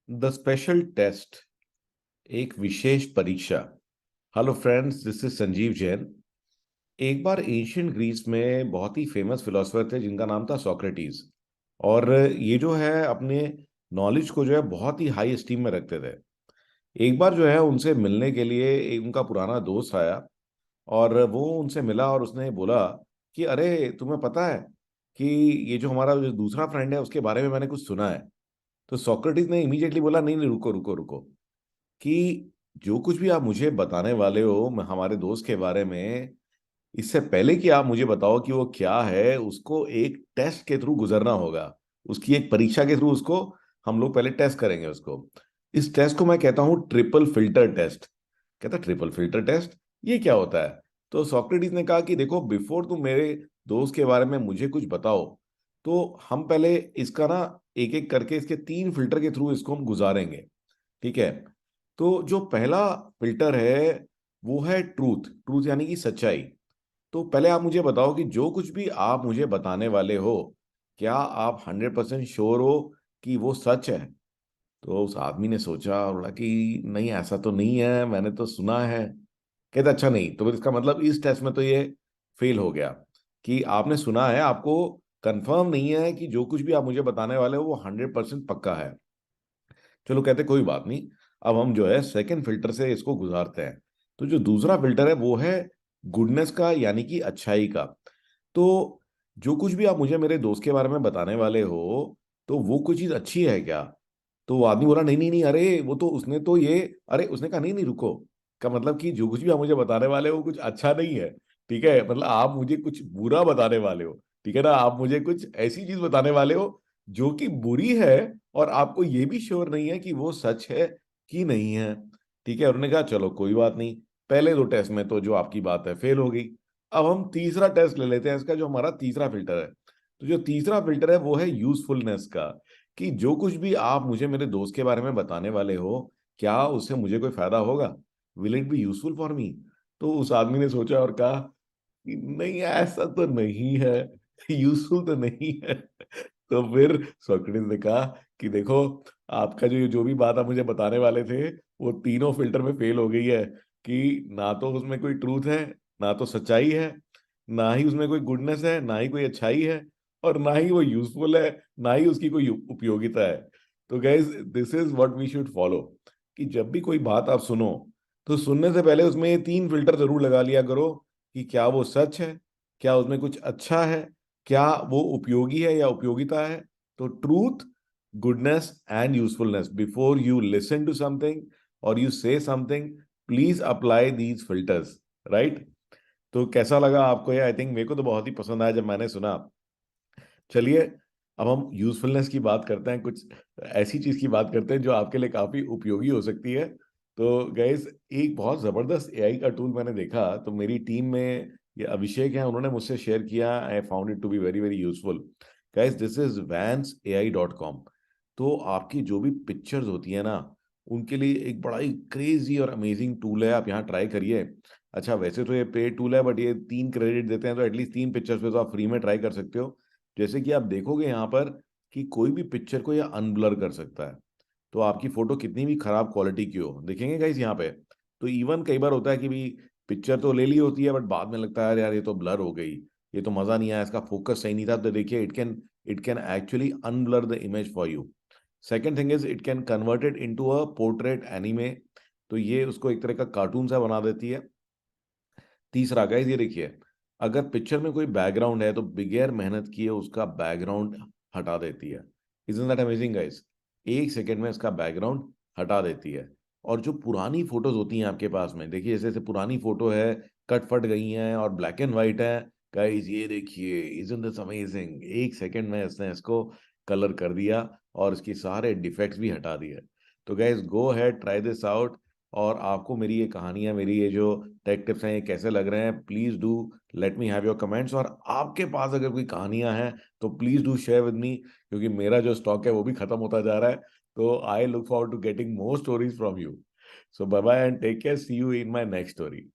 The special test, एक विशेष परीक्षा। Hello friends, this is Sanjeev Jain. एक बार एशियन ग्रीस में बहुत ही फेमस फिलोसोफर थे जिनका नाम था सोक्रेटिस। और ये जो है अपने नॉलेज को जो है बहुत ही हाई एस्टीम में रखते थे। एक बार जो है उनसे मिलने के लिए एक उनका पुराना दोस्त आया और वो उनसे मिला और उसने बोला कि अरे तुम्हें पता है कि ये जो हमारा जो दूसरा फ्रेंड है उसके बारे में मैंने कुछ सुना है। तो सोक्रेटिस ने इमीडिएटली बोला, नहीं नहीं, रुको रुको रुको, कि जो कुछ भी आप मुझे बताने वाले हो हमारे दोस्त के बारे में, इससे पहले कि आप मुझे बताओ कि वो क्या है, उसको एक टेस्ट के थ्रू गुजरना होगा। उसकी एक परीक्षा के थ्रू उसको हम लोग पहले टेस्ट करेंगे उसको। इस टेस्ट को मैं कहता हूं ट्रिपल फिल्टर टेस्ट। कहता ट्रिपल फिल्टर टेस्ट, ये क्या होता है? तो सोक्रेटिस ने कहा कि देखो, बिफोर तुम मेरे दोस्त के बारे में मुझे कुछ बताओ, तो हम पहले इसका ना एक एक करके इसके 3 फिल्टर के थ्रू इसको हम गुजारेंगे। ठीक है? तो जो पहला फिल्टर है वो है ट्रूथ। ट्रूथ यानी कि सच्चाई। तो पहले आप मुझे बताओ कि जो कुछ भी आप मुझे बताने वाले हो, क्या आप 100% श्योर हो कि वो सच है? तो उस आदमी ने सोचा और बोला कि नहीं, ऐसा तो नहीं है, मैंने तो सुना है। कहता अच्छा, नहीं तो फिर इसका मतलब इस टेस्ट में तो ये फेल हो गया, कि आपने सुना है, आपको कंफर्म नहीं है कि जो कुछ भी आप मुझे बताने वाले हो वो 100% पक्का है। चलो, कहते कोई बात नहीं, अब हम जो है सेकंड फिल्टर से इसको गुजारते हैं। तो जो दूसरा फिल्टर है वो है गुडनेस का, यानी कि अच्छाई का। तो जो कुछ भी आप मुझे मेरे दोस्त के बारे में बताने वाले हो, तो वो कोई चीज अच्छी है क्या? तो वो आदमी बोला, नहीं नहीं नहीं, अरे वो तो उसने तो ये, अरे उसने कहा नहीं नहीं रुको, का मतलब कि जो कुछ भी आप मुझे बताने वाले हो वो कुछ अच्छा नहीं है। ठीक है? मतलब आप मुझे कुछ बुरा बताने वाले हो। ठीक है ना? आप मुझे कुछ ऐसी चीज बताने वाले हो जो कि बुरी है, और आपको ये भी श्योर नहीं है कि वो सच है कि नहीं है। ठीक है? उन्होंने कहा चलो कोई बात नहीं, पहले 2 टेस्ट में तो जो आपकी बात है फेल हो गई। अब हम तीसरा टेस्ट ले लेते हैं इसका, जो हमारा तीसरा फिल्टर है। तो जो तीसरा फिल्टर है वो है यूजफुलनेस का, कि जो कुछ भी आप मुझे मेरे दोस्त के बारे में बताने वाले हो, क्या उससे मुझे कोई फायदा होगा? Will it be useful for me? तो उस आदमी ने सोचा और कहा कि नहीं, ऐसा तो नहीं है, यूजफुल तो नहीं है। तो फिर सोक्रेटिस ने कहा कि देखो, आपका जो जो भी बात आप मुझे बताने वाले थे वो तीनों फिल्टर में फेल हो गई है। कि ना तो उसमें कोई ट्रूथ है, ना तो सच्चाई है, ना ही उसमें कोई गुडनेस है, ना ही कोई अच्छाई है, और ना ही वो यूजफुल है, ना ही उसकी कोई उपयोगिता है। तो guys, this is what we should follow, कि जब भी कोई बात आप सुनो, तो सुनने से पहले उसमें ये 3 फिल्टर जरूर लगा लिया करो, कि क्या वो सच है, क्या उसमें कुछ अच्छा है, क्या वो उपयोगी है या उपयोगिता है। तो truth, goodness and usefulness, before you listen to something और you say something, please apply these filters. Right? तो कैसा लगा आपको ये? आई थिंक मेरे को तो बहुत ही पसंद आया जब मैंने सुना। चलिए, अब हम यूजफुलनेस की बात करते हैं, कुछ ऐसी चीज की बात करते हैं जो आपके लिए काफी उपयोगी हो सकती है। तो गैस, एक बहुत जबरदस्त एआई का टूल मैंने देखा, तो मेरी टीम में ये अभिषेक है, उन्होंने मुझसे शेयर किया। I found it to be very very useful. Guys, this is vansai.com। तो आपकी जो भी पिक्चर्स होती है ना, उनके लिए एक बड़ा ही क्रेजी और अमेजिंग टूल है, आप यहाँ ट्राई करिए। अच्छा, वैसे तो ये पेड टूल है, बट ये 3 क्रेडिट देते हैं, तो एटलीस्ट 3 पिक्चर्स पे तो आप फ्री में ट्राई कर सकते हो। जैसे कि आप देखोगे यहाँ पर कि कोई भी पिक्चर को यह अनब्लर कर सकता है। तो आपकी फोटो कितनी भी खराब क्वालिटी की हो, देखेंगे गाइस यहाँ पे, तो इवन कई बार होता है कि भी पिक्चर तो ले ली होती है, बट बाद में लगता है यार ये तो ब्लर हो गई, ये तो मजा नहीं आया, इसका फोकस सही नहीं था। तो देखिए, it can actually unblur the image for you. Second thing is, it can convert it into a portrait anime. तो ये उसको एक तरह का कार्टून सा बना देती है। तीसरा गाइस, ये देखिए, अगर पिक्चर में कोई बैकग्राउंड है तो बगैर मेहनत किए उसका बैकग्राउंड हटा देती है। Isn't that amazing guys? 1 second में इसका बैकग्राउंड हटा देती है। और जो पुरानी फोटोज होती हैं आपके पास में, देखिए जैसे जैसे पुरानी फोटो है, कट फट गई हैं और ब्लैक एंड व्हाइट है, गाइस ये देखिए, इजंट दिस अमेजिंग? 1 सेकेंड में इसने इसको कलर कर दिया और इसके सारे डिफेक्ट्स भी हटा दिए। तो guys, go had, try this out. और आपको मेरी ये कहानियां, मेरी ये जो टेक टिप्स हैं, ये कैसे लग रहे हैं, please do let me have your comments. और आपके पास अगर कोई कहानियां हैं तो please do share with me, क्योंकि मेरा जो स्टॉक है वो भी खत्म होता जा रहा है। तो I look forward to getting more stories from you. So bye bye and take care, see you in my next story.